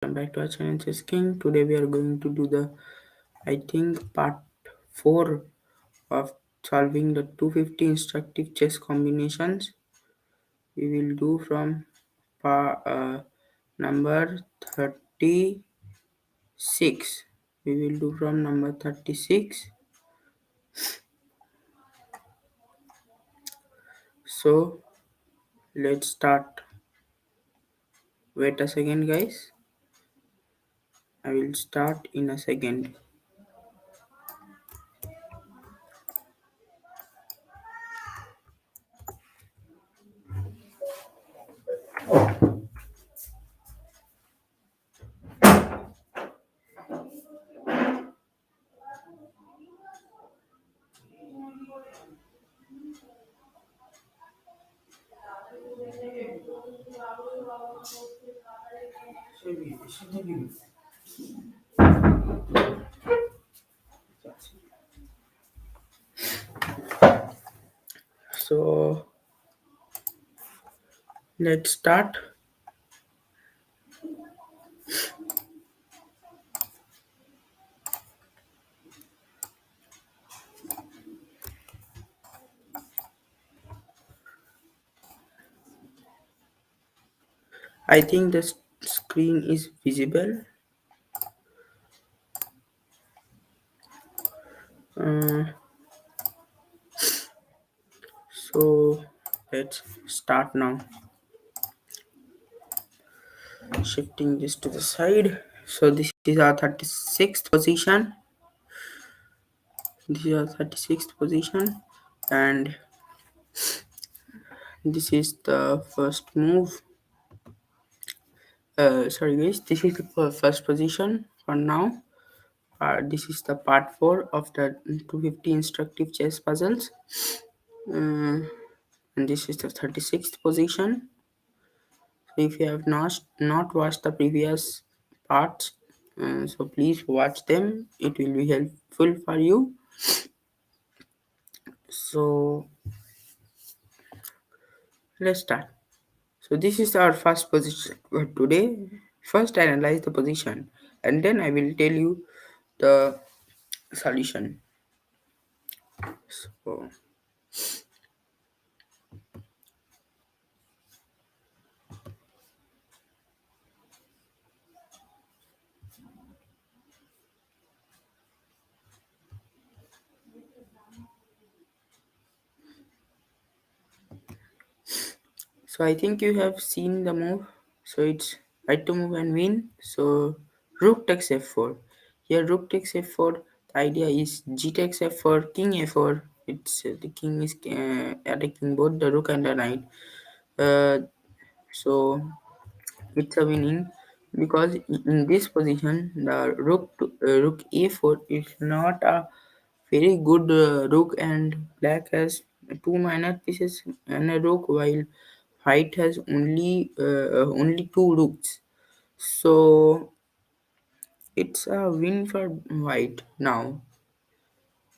Welcome back to our channel Chess King. Today we are going to do the part 4 of solving the 250 instructive chess combinations. We will do from number 36. We will do from number 36. So let's start. Wait a second, guys. I will start in a second. So let's start. I think the screen is visible. Uh, so let's start now. Shifting this to the side. So this is our 36th position. This is our 36th position, and this is the first move. Sorry guys, this is the first position for now. This is the part 4 of the 250 instructive chess puzzles. And this is the 36th position. So if you have not watched the previous parts, so please watch them. It will be helpful for you. So let's start. So this is our first position for today. First analyze the position and then I will tell you the solution. So I think you have seen the move. So it's right to move and win. So rook takes f4. Here rook takes f4. The idea is g takes f4, king f4. It's the king is attacking both the rook and the knight. So it's a winning because in this position the rook a4 is not a very good rook, and black has two minor pieces and a rook while white has only two rooks. So it's a win for white now.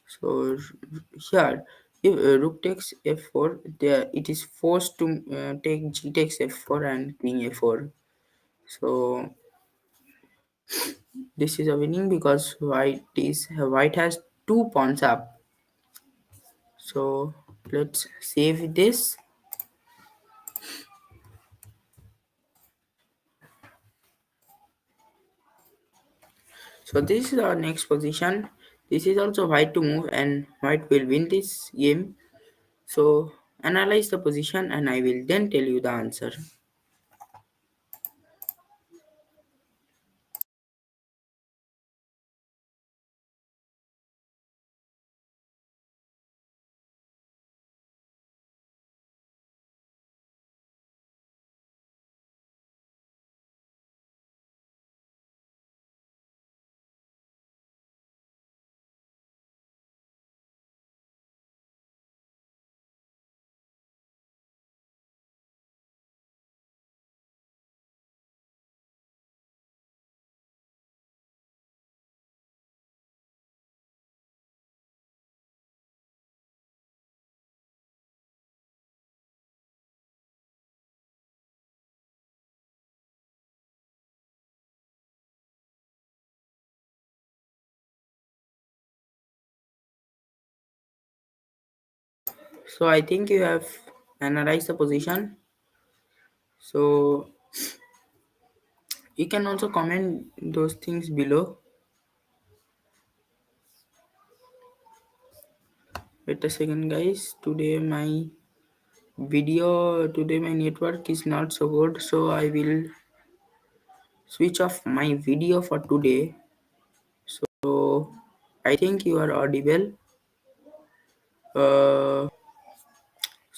So here if rook takes f4, there it is forced to take g takes f4 and king a4. So this is a winning because white has two pawns up. So let's save this. So this is our next position. This is also white to move and white will win this game. So analyze the position and I will then tell you the answer. So I think you have analyzed the position. So you can also comment those things below. Wait a second, guys. Today my network is not so good, so I will switch off my video for today. So I think you are audible. So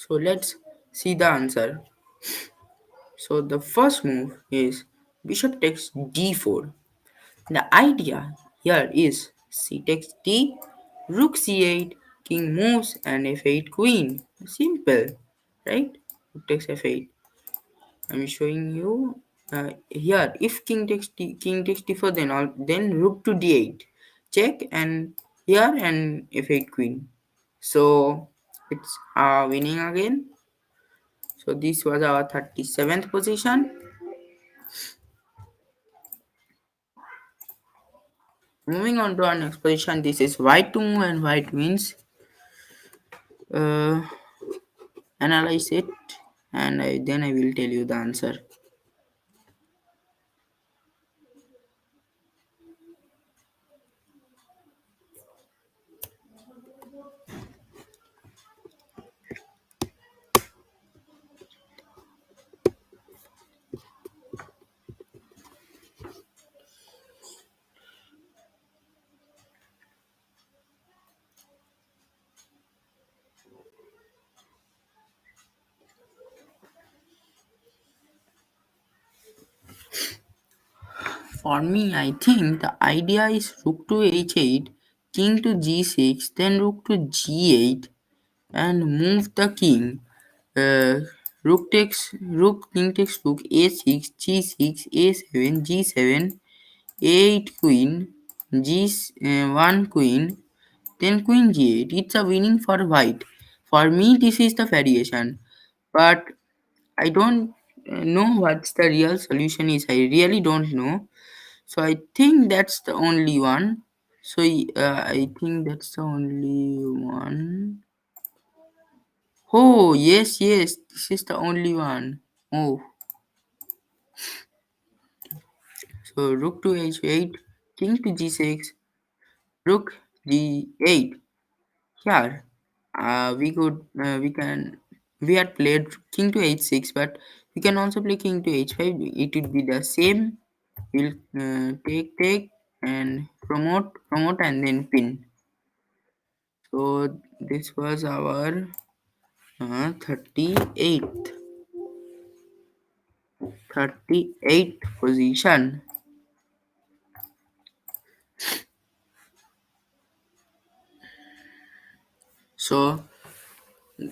let's see the answer. So the first move is bishop takes d4. The idea here is c takes d, rook c8, king moves, and f8 queen. Simple, right? Rook takes f8. I'm showing you here. If king takes d4, then rook to d8, check, and here and f8 queen. So it's winning again. So this was our 37th position. Moving on to our next position, this is white to move and white wins. Uh, Analyze it, and then I will tell you the answer. For me, I think the idea is rook to h8, king to g6, then rook to g8, and move the king. Uh, king takes rook a6, g6, a7, g7, a8 queen, g1 queen, then queen g8. It's a winning for white. For me, this is the variation, but I don't know what's the real solution is. I really don't know. So I think that's the only one. So I think that's the only one. Oh, yes, yes, this is the only one. Oh, so rook to h8, king to g6, rook g8. Here, we had played king to h6, but we can also play king to h5. It would be the same. We'll take and promote, and then pin. So this was our 38th 38th position. So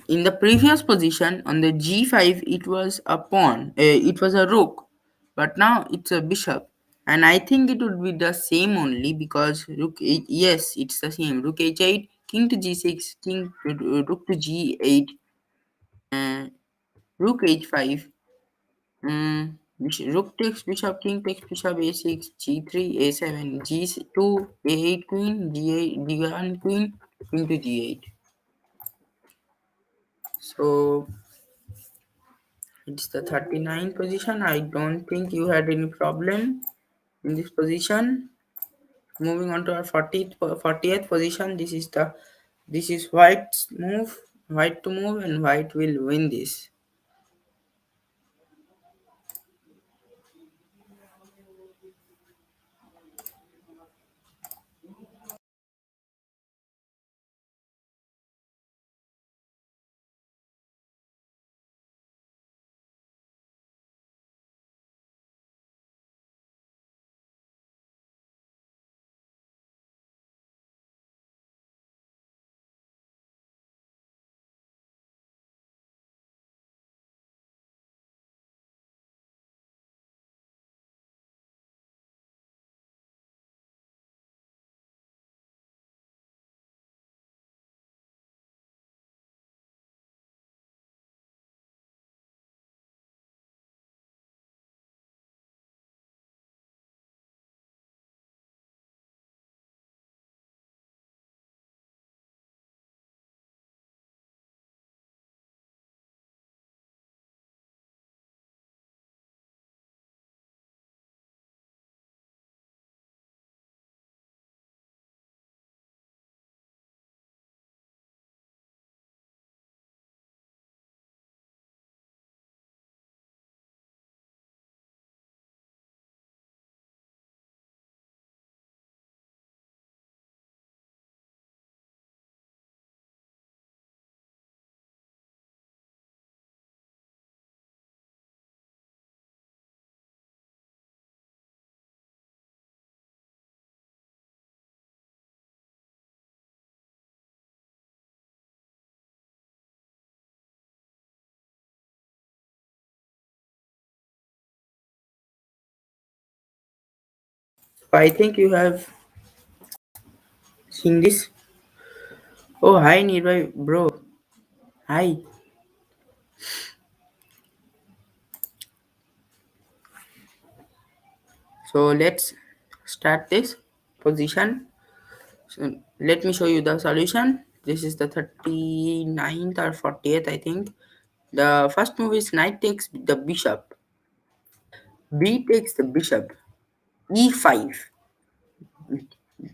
in the previous position on the g5, it was a pawn, it was a rook, but now it's a bishop, and I think it would be the same only because yes, it's the same. Rook h8, king to g6, rook to g8, uh, rook h5. Rook takes bishop, king takes bishop, a6, g3, a7, g2, a8 queen, g8, g1 queen, king to g8. So it's the 39th position. I don't think you had any problem in this position. Moving on to our 40th position. This is white's move. White to move, and white will win this. I think you have seen this. Oh, hi, nearby bro. Hi. So let's start this position. So let me show you the solution. This is the 39th or 40th, I think. The first move is knight takes the bishop. B takes the bishop. E5.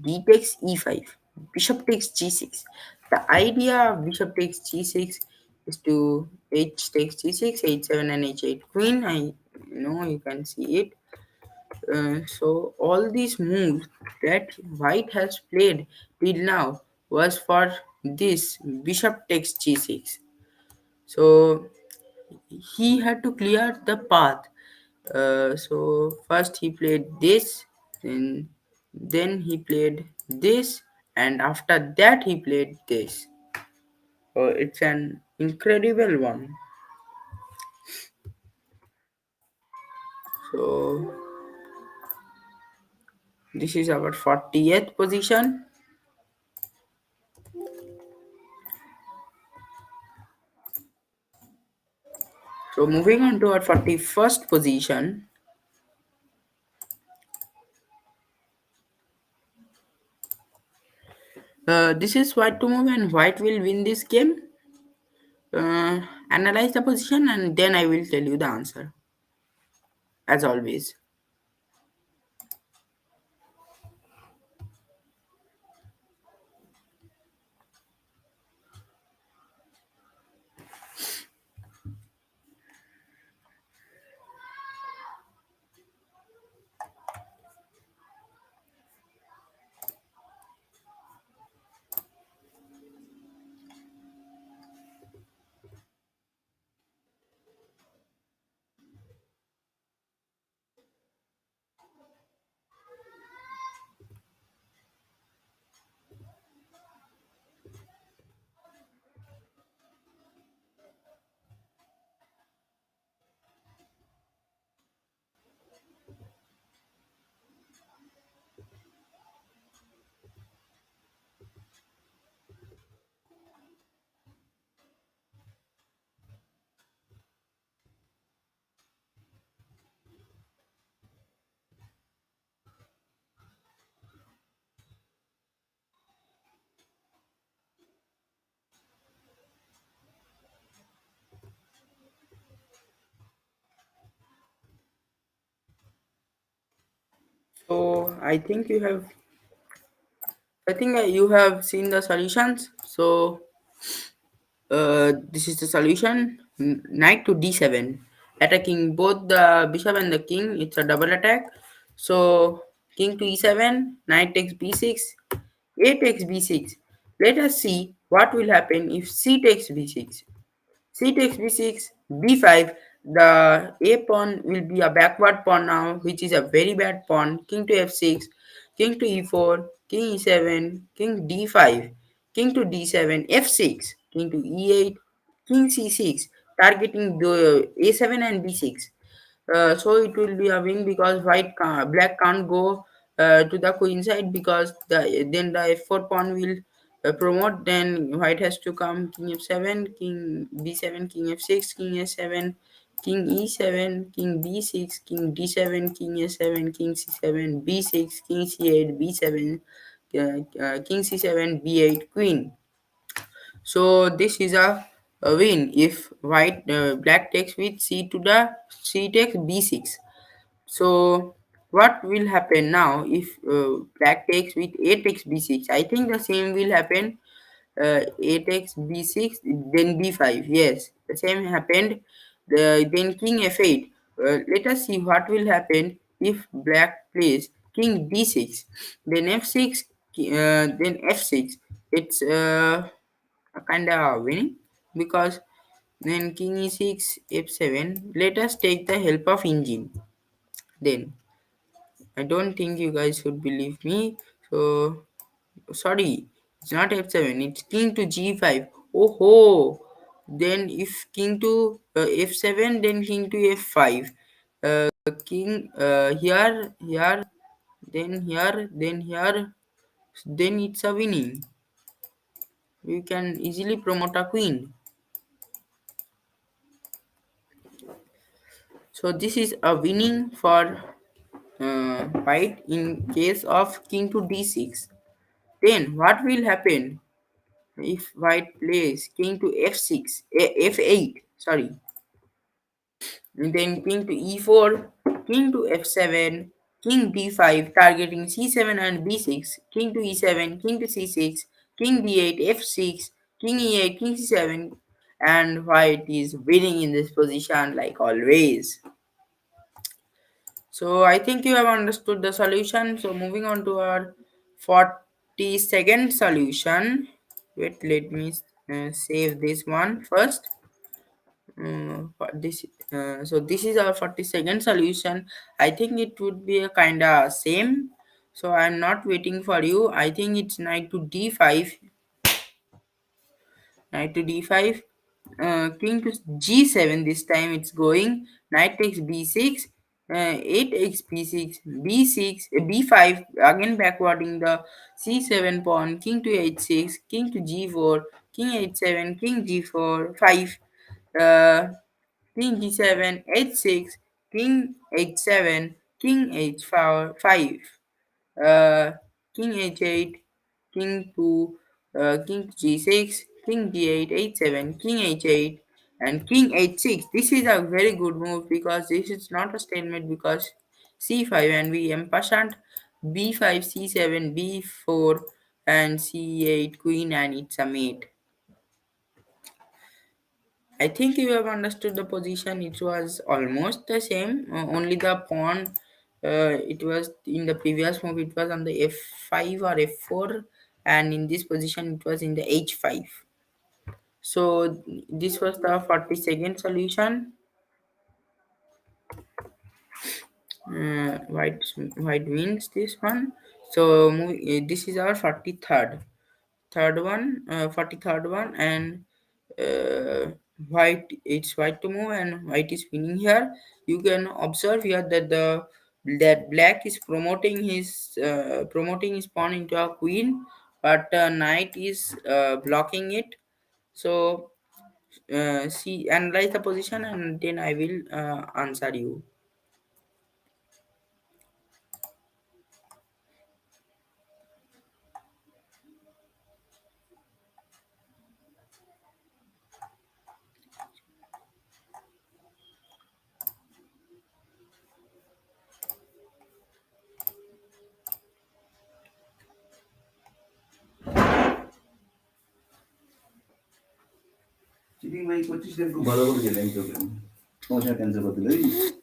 B takes e5. Bishop takes g6. The idea of bishop takes g6 is to h takes g6, h7 and h8 queen. I know you can see it. So all these moves that white has played till now was for this bishop takes g6. So he had to clear the path. So first he played this, then he played this, and after that he played this. It's an incredible one. So this is our 40th position. So moving on to our 41st position. This is white to move and white will win this game. Analyze the position and then I will tell you the answer as always. So I think you have seen the solutions. So this is the solution. Knight to d7, attacking both the bishop and the king. It's a double attack. So king to e7, knight takes b6, a takes b6. Let us see what will happen if c takes b6. C takes b6, b5. The a pawn will be a backward pawn now, which is a very bad pawn. King to f6, king to e4, king e7, king d5, king to d7, f6, king to e8, king c6, targeting the a7 and b6. So it will be a win because black can't go to the queen side because then the f4 pawn will promote. Then white has to come king f7, king b7, king f6, king s7, king e7, king b6, king d7, king a7, king c7, b6, king c8, b7, king c7, b8, queen. So this is a win if black takes with c to the c takes b6. So what will happen now if black takes with a takes b6? I think the same will happen. A takes b6, then b5. Yes, the same happened. Then king f8. Let us see what will happen if black plays king d6, then f6, then f6. It's a kind of winning because then king e6, f7. Let us take the help of engine. Then I don't think you guys should believe me. So sorry, it's not f7. It's king to g5. Oh ho! Then if king to f7, then king to f5. King here. then it's a winning. We can easily promote a queen. So this is a winning for white in case of king to d6. Then what will happen if white plays king to f6, f8? Sorry. And then king to e4, king to f7, king d5, targeting c7 and b6, king to e7, king to c6, king d8, f6, king e8, king c7, and white is winning in this position like always. So I think you have understood the solution. So moving on to our 42nd solution. Wait, let me save this one first. So this is our 42nd solution. I think it would be a kind of same. So I'm not waiting for you. I think it's knight to d5. Knight to d5, king to g7. This time it's going knight takes b6, a takes b6, b6, b5, again backwarding the c7 pawn, king to h6, king to g4, king h7, king g4, 5, uh, king g7, h6, king h7, king h4, 5, uh, king h8, king to king g6, king d8, h7, king h8, and king h6. This is a very good move because this is not a stalemate because c5 and we impatient b5, c7, b4, and c8 queen, and it's a mate. I think you have understood the position. It was almost the same, only the pawn. It was in the previous move. It was on the f5 or f4, and in this position, it was in the h5. So this was the 42nd solution. White wins this one. So this is our 43rd one, and uh, white to move, and white is winning here. You can observe here that that black is promoting his pawn into a queen, but knight is blocking it. So see, analyze the position, and then I will answer you. Cheating भाइ 25 दिनको बराबर खेलेँ त्यो game समस्या cancel गरिदिनु है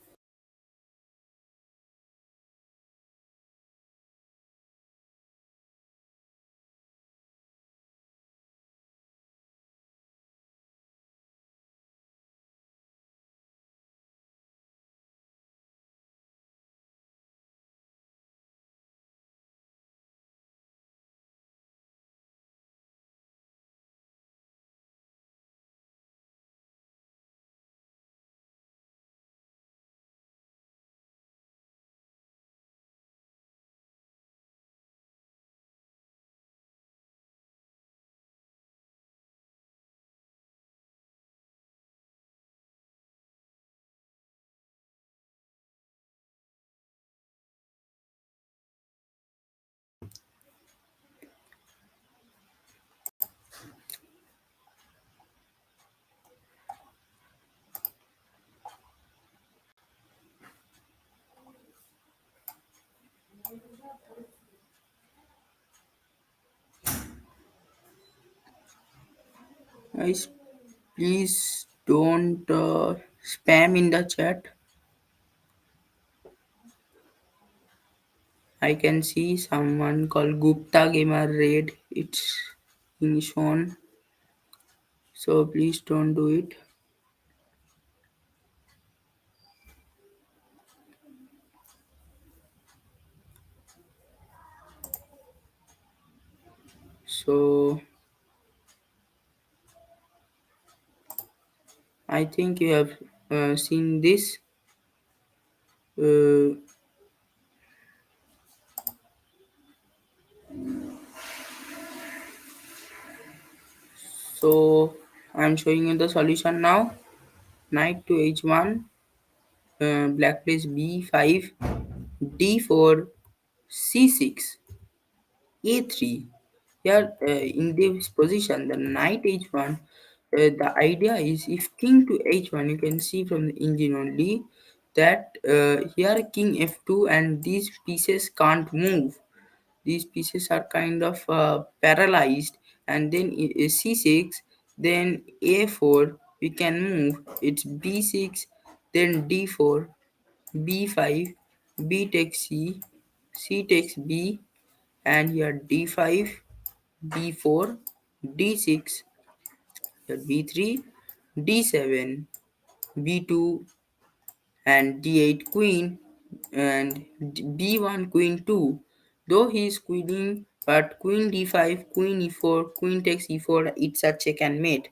Guys, please don't spam in the chat. I can see someone called Gupta Gamer Raid. It's being shown. So please don't do it. So I think you have seen this. Uh, So I'm showing you the solution now. Knight to h1, black plays b5, d4, c6, a3. Here in this position, the knight h1. The idea is if king to h1, you can see from the engine only that here king f2 and these pieces can't move. These pieces are kind of paralyzed, and then c6, then a4 we can move. It's b6, then d4, b5, b takes c, c takes b, and here d5, d4, d6, here b3, d7, b2, and d8 queen, and b1 queen 2. Though he is queening, but queen d5, queen e4, queen takes e4, it's a check and mate.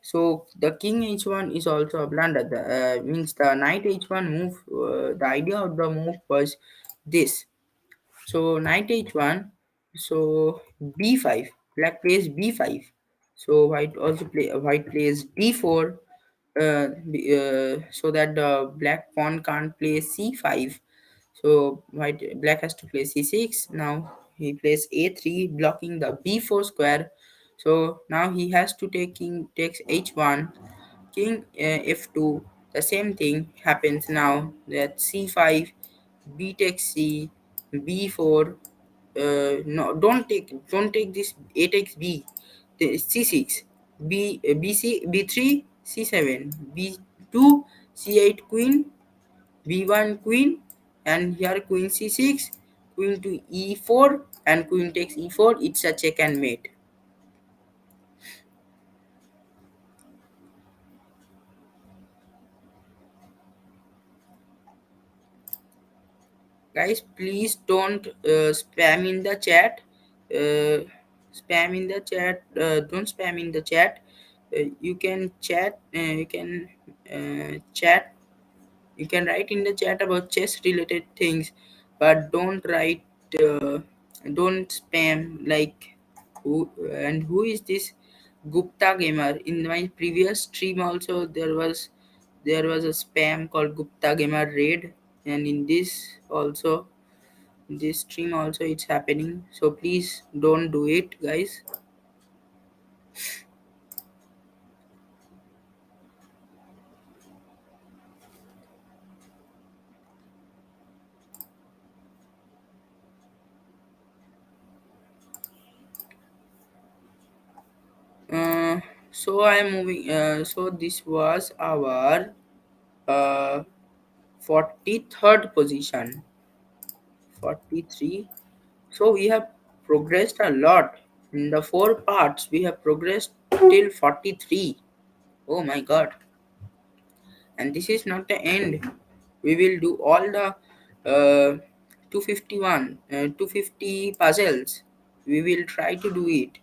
So the king h1 is also a blunder. The, means the knight h1 move. The idea of the move was this. So knight h1. So b5. Black plays b5. So white plays d4. So that the black pawn can't play c5. So black has to play c6. Now he plays a3, blocking the b4 square. So now he has to take king takes h1, king f2. The same thing happens now. That c5, b takes c, b4. No, don't take this. A takes b. The c6, b3, c7, b2, c8 queen, b1 queen, and here queen c6, queen to e4, and queen takes e4. It's a check and mate. Guys, please don't spam in the chat. uh, Spam in the chat. Don't spam in the chat. You can chat. Chat. You can write in the chat about chess related things, but uh, don't spam like who is this Gupta gamer. In my previous stream also there was a spam called Gupta gamer raid, and in this stream also it's happening. So please don't do it, guys. uh, so I am moving. So this was our uh, 43rd position. 43. So we have progressed a lot. In the four parts we have progressed till 43. Oh my god. And this is not the end. We will do all the 250 puzzles. We will try to do it.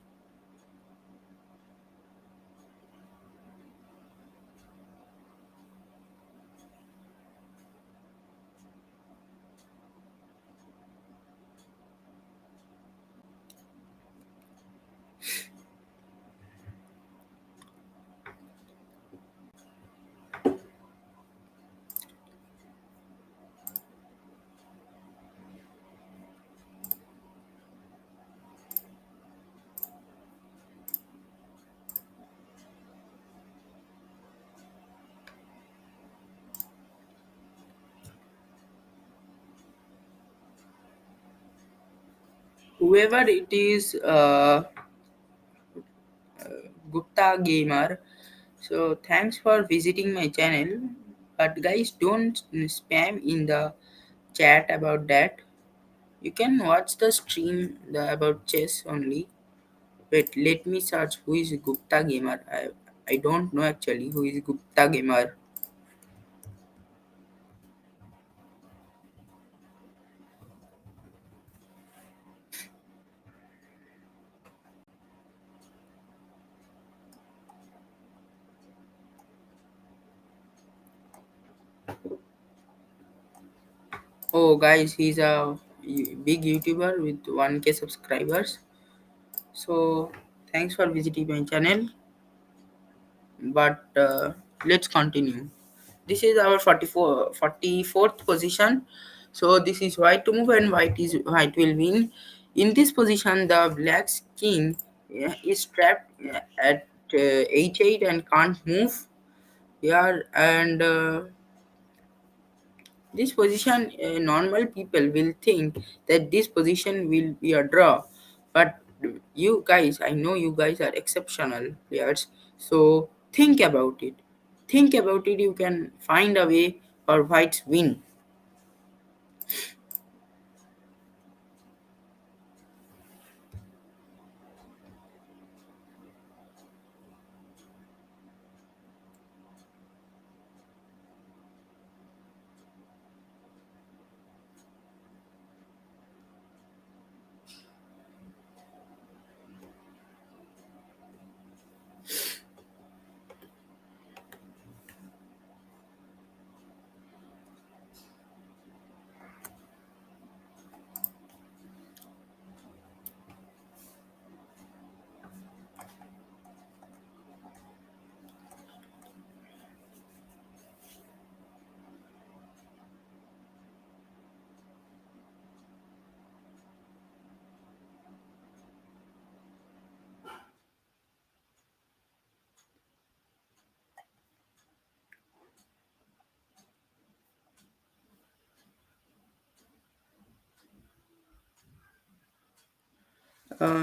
Whoever it is, Gupta gamer. So thanks for visiting my channel. But guys, don't spam in the chat about that. You can watch the stream about chess only. Wait, let me search who is Gupta gamer. I don't know actually who is Gupta gamer. Oh guys, he's a big YouTuber with 1K subscribers. So thanks for visiting my channel. but let's continue. This is our 44th position. So this is white to move and white will win. In this position, the black's king is trapped at h8 and can't move here. And this position, normal people will think that this position will be a draw, but you guys, I know you guys are exceptional players, so think about it. Think about it. You can find a way for whites win.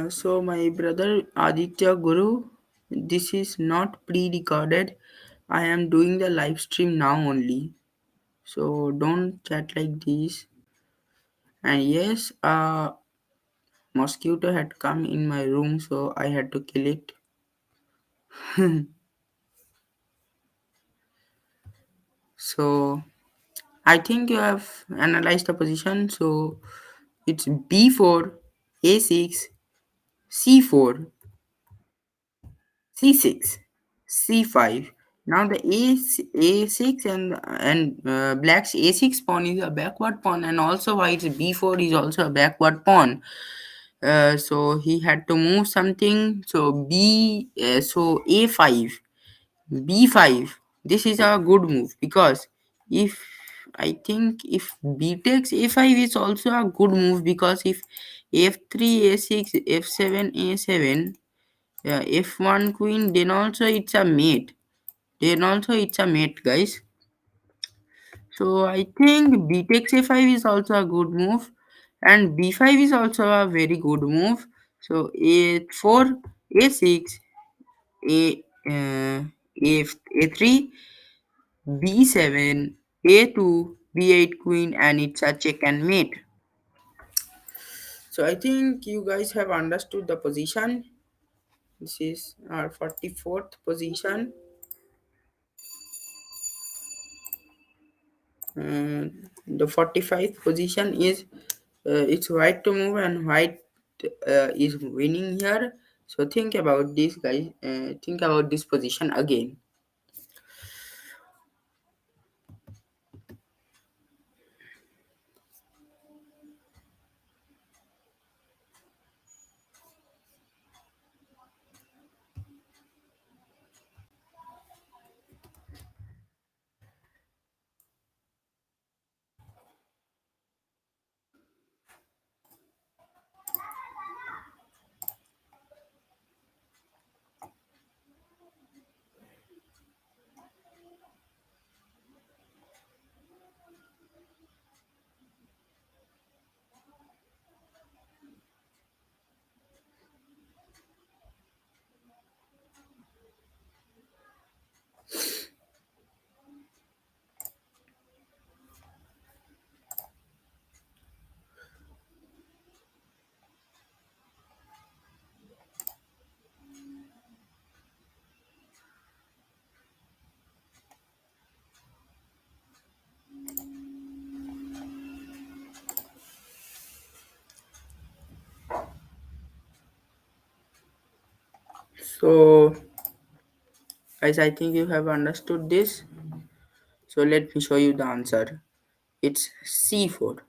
So my brother Aditya Guru, this is not pre-recorded. I am doing the live stream now only. So don't chat like this. And yes, mosquito had come in my room, so I had to kill it. So I think you have analyzed the position. So it's b4, a6, c4, c6, c5. Now the a6 and black's a6 pawn is a backward pawn, and also white's b4 is also a backward pawn. So he had to move something. So a5, b5. This is a good move because if I think if b takes a5 is also a good move, because if f3 a6 f7 a7, f1 queen, then also it's a mate. Then also it's a mate, guys. So I think b takes a5 is also a good move, and b5 is also a very good move. So a4 a6 a a3 b7 a2 b8 queen, and it's a check and mate. So I think you guys have understood the position. This is our 44th position. The 45th position is it's white to move and white is winning here. So think about this, guys. Think about this position again. So guys, I think you have understood this. So let me show you the answer. It's c4.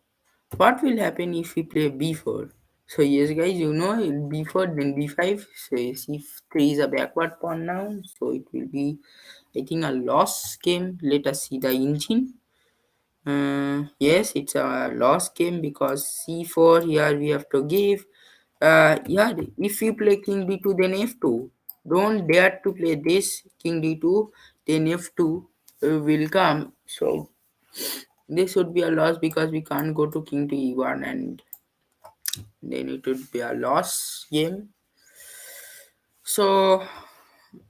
What will happen if we play b4? So yes guys, you know before then b5, so c3 is a backward pawn now, so it will be I think a loss game. Let us see the engine. Yes, it's a loss game because c4 here we have to give. Yeah, if we play king d2 then f2. Don't dare to play this king d2 then f2 will come. So this would be a loss because we can't go to king to e1 and then it would be a loss game. So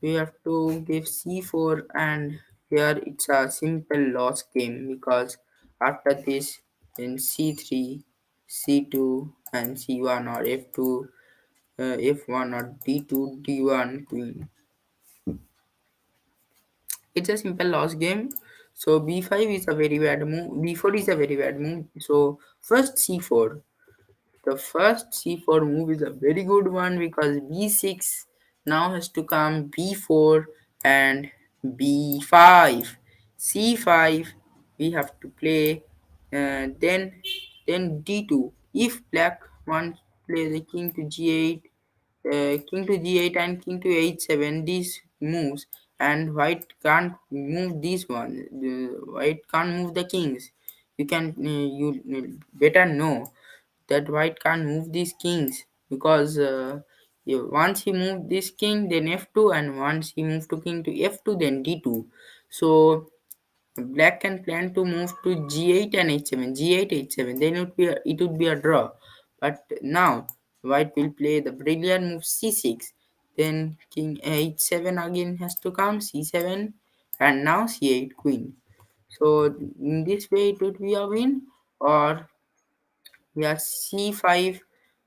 we have to give c4 and here it's a simple loss game because after this in c3, c2 and c1 or f2, f1 or d2, d1 queen. It's a simple loss game. So b5 is a very bad move, b4 is a very bad move. So first c4. The first c4 move is a very good one because b6 now has to come b4 and b5. c5 we have to play, then d2. If black wants to play the king to g8, king to g8 and king to h7, these moves, and white can't move this one. White can't move the kings. You can you better know that white can't move these kings because once he moved this king then f2, and once he moved to king to f2 then d2. So black can plan to move to g8 and h7, g8 h7, then it would be a draw. But now white will play the brilliant move c6, then king h7 again has to come, c7, and now c8 queen. So in this way it would be a win. Or yeah, c5,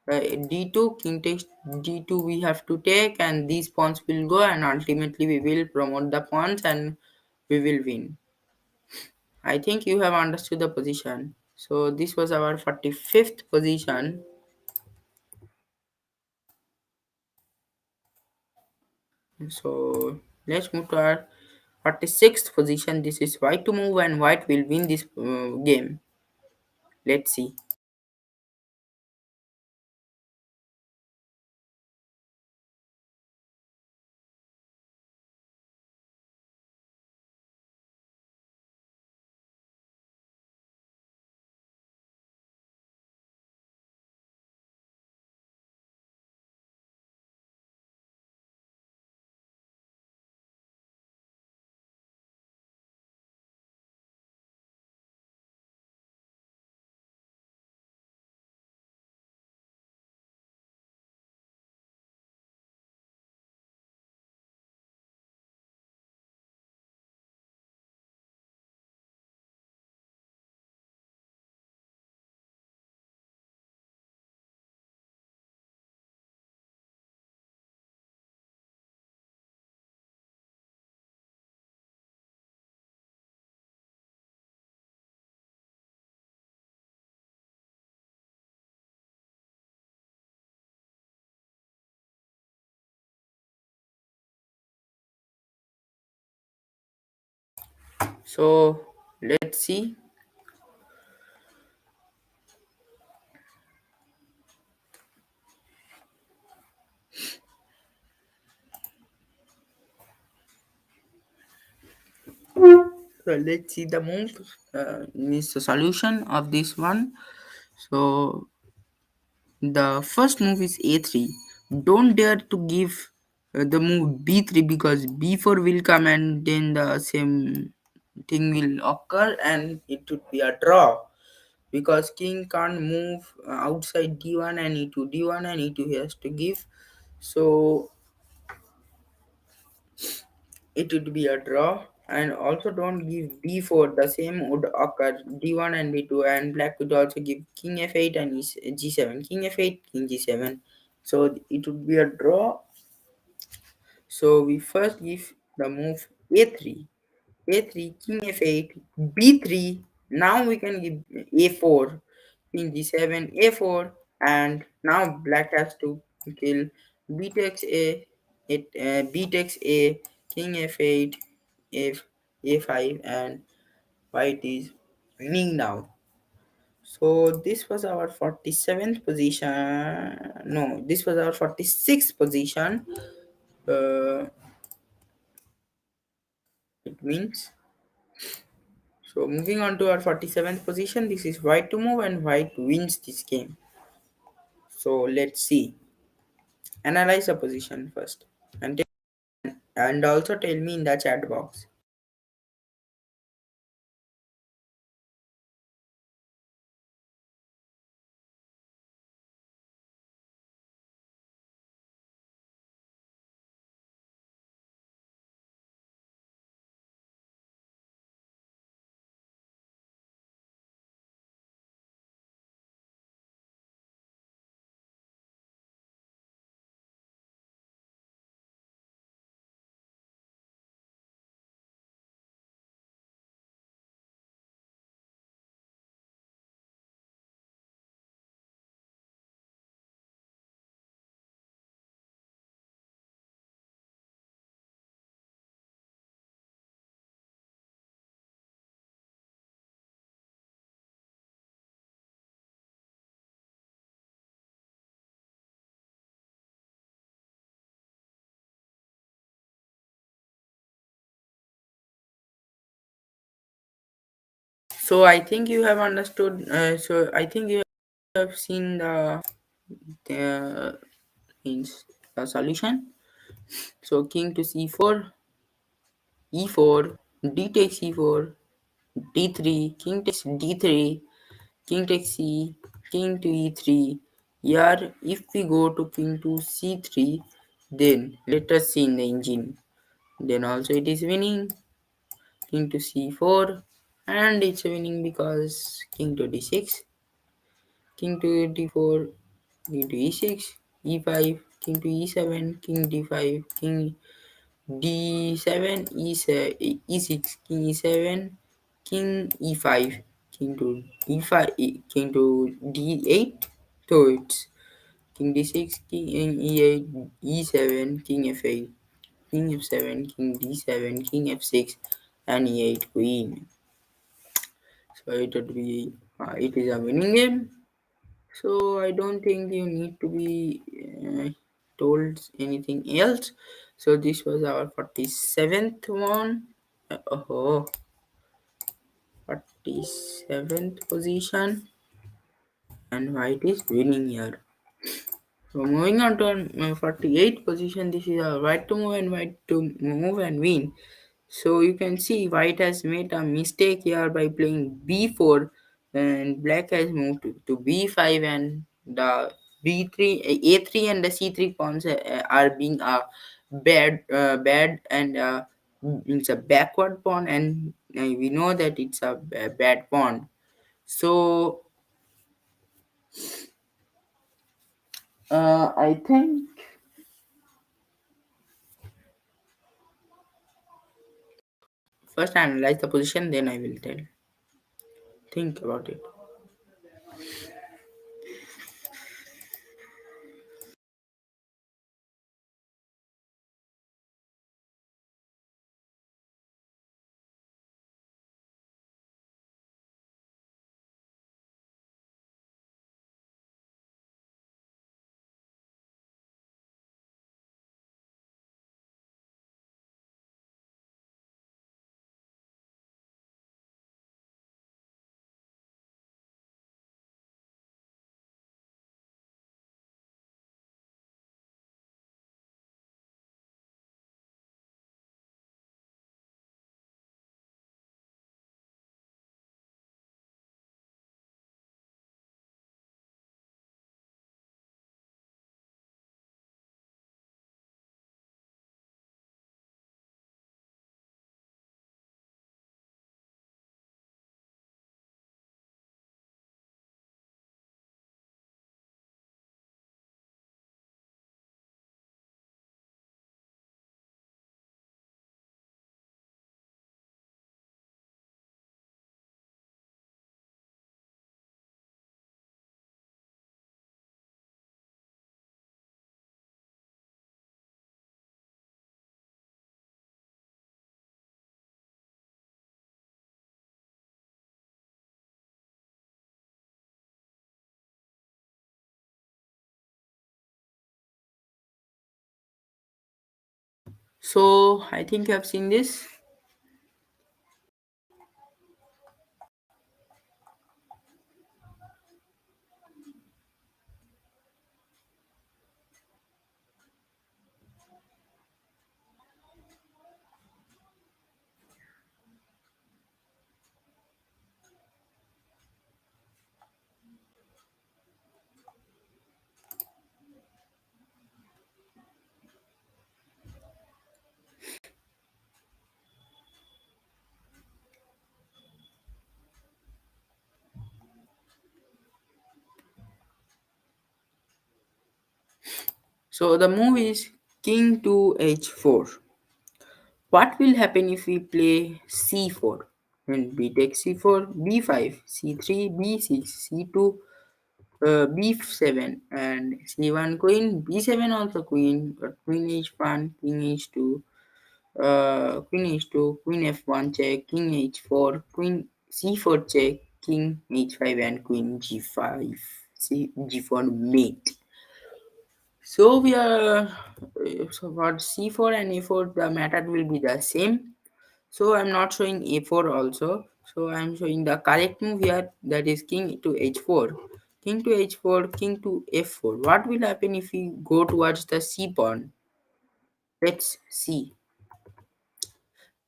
d2, king takes d2 we have to take, and these pawns will go, and ultimately we will promote the pawns and we will win. I think you have understood the position. So this was our 45th position. So let's move to our 46th position. This is white to move, and white will win this game. Let's see. So let's see. So let's see the move. Means the solution of this one. So the first move is a3. Don't dare to give the move b3 because b4 will come and then the same thing will occur and it would be a draw because king can't move outside d1 and e2, d1 and e2 he has to give. So it would be a draw. And also don't give b4, the same would occur d1 and d2, and black could also give king f8 and g7, king f8, king g7. So it would be a draw. So we first give the move a3, a3, king f8, b3. Now we can give a4, king g7, a4, and now black has to kill b takes a, b takes a, king f8, f a5, and white is winning now. So this was our 47th position. No, this was our 46th position. It means, so moving on to our 47th position. This is white to move and white wins this game. So let's see. Analyze the position first and also tell me in the chat box. So I think you have understood. So I think you have seen the means the solution. So king to c4, e4, d takes e4, d3, king takes d3, king takes c, king to e3. Here, if we go to king to c3, then let us see in the engine. Then also it is winning. King to c4, and it's winning because king to d6, king to d4, king to e6, e5, king to e7, king d5, king d7, e6, king e7, king e5, king to e5, king to d8. So it's king d6, king e8, e7, king f8, king f7, king d7, king f6, and e8 queen. So it would be it is a winning game. So I don't think you need to be told anything else. So this was our 47th one. Oh, 47th position, and white is winning here. So moving on to our 48th position, this is a white to move and white to move and win. So you can see white has made a mistake here by playing b4, and black has moved to b5, and the b3, a3 and the c3 pawns are being bad, and it's a backward pawn, and we know that it's a bad pawn. So I think first analyze the position, then I will tell. Think about it. So I think you have seen this. So the move is king to h4. What will happen if we play c4? And b takes c4, b5, c3, b6, c2, b7, and c1 queen, b7 also queen, but queen h1, king h2, queen h2, queen f1 check, king h4, queen c4 check, king h5, and queen g5, g4 mate. So we are so for c4 and a4 the method will be the same. So I'm not showing a4 also. So I'm showing the correct move here, that is king to h4. King to h4, king to f4. What will happen if we go towards the c pawn? Let's see.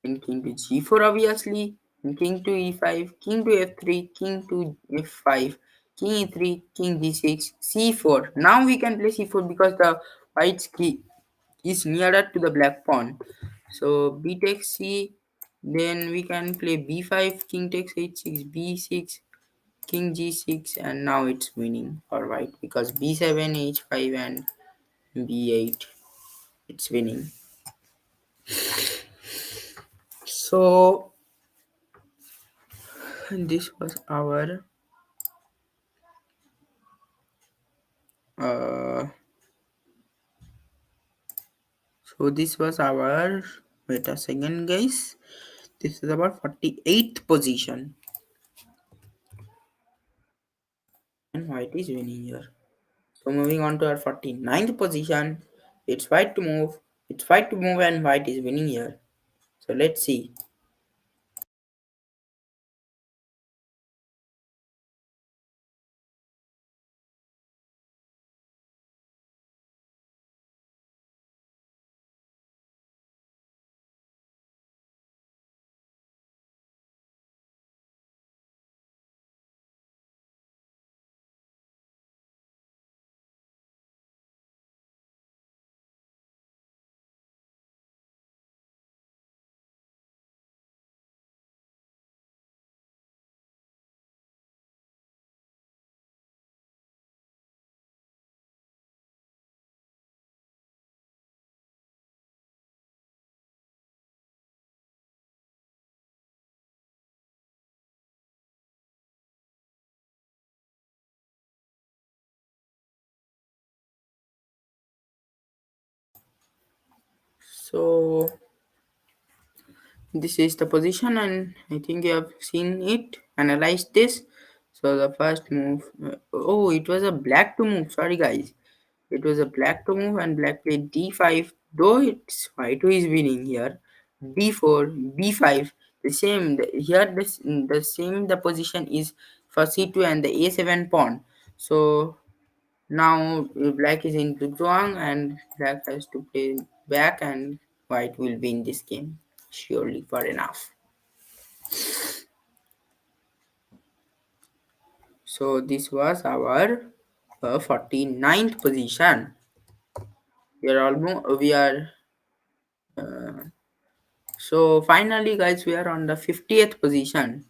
And king to g4 obviously. And king to e5, king to f3, king to f5, king e3, king d6, c4. Now we can play c4 because the white's key is nearer to the black pawn. So b takes c, then we can play b5, king takes h6, b6, king g6, and now it's winning for white because b7, h5, and b8, it's winning. So this was our uh, wait a second guys, this is about 48th position and white is winning here. So moving on to our 49th position, it's white to move. It's white to move and white is winning here. So let's see. So this is the position and I think you have seen it, analyzed this. So the first move, oh, it was a black to move. Sorry guys. It was a black to move and black played d5, though it's white who is winning here. d4, b5, the same. Here the same the position is for c2 and the a7 pawn. So now black is in zhuang and black has to play back and white will win this game surely for enough. So this was our 49th position. We are so finally, guys, we are on the 50th position.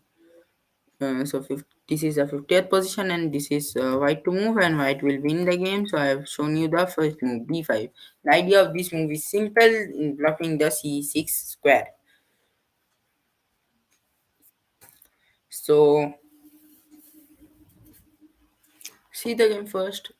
This is the 50th position, and this is white to move, and white will win the game. So I have shown you the first move, b5. The idea of this move is simple, in blocking the c6 square. So see the game first.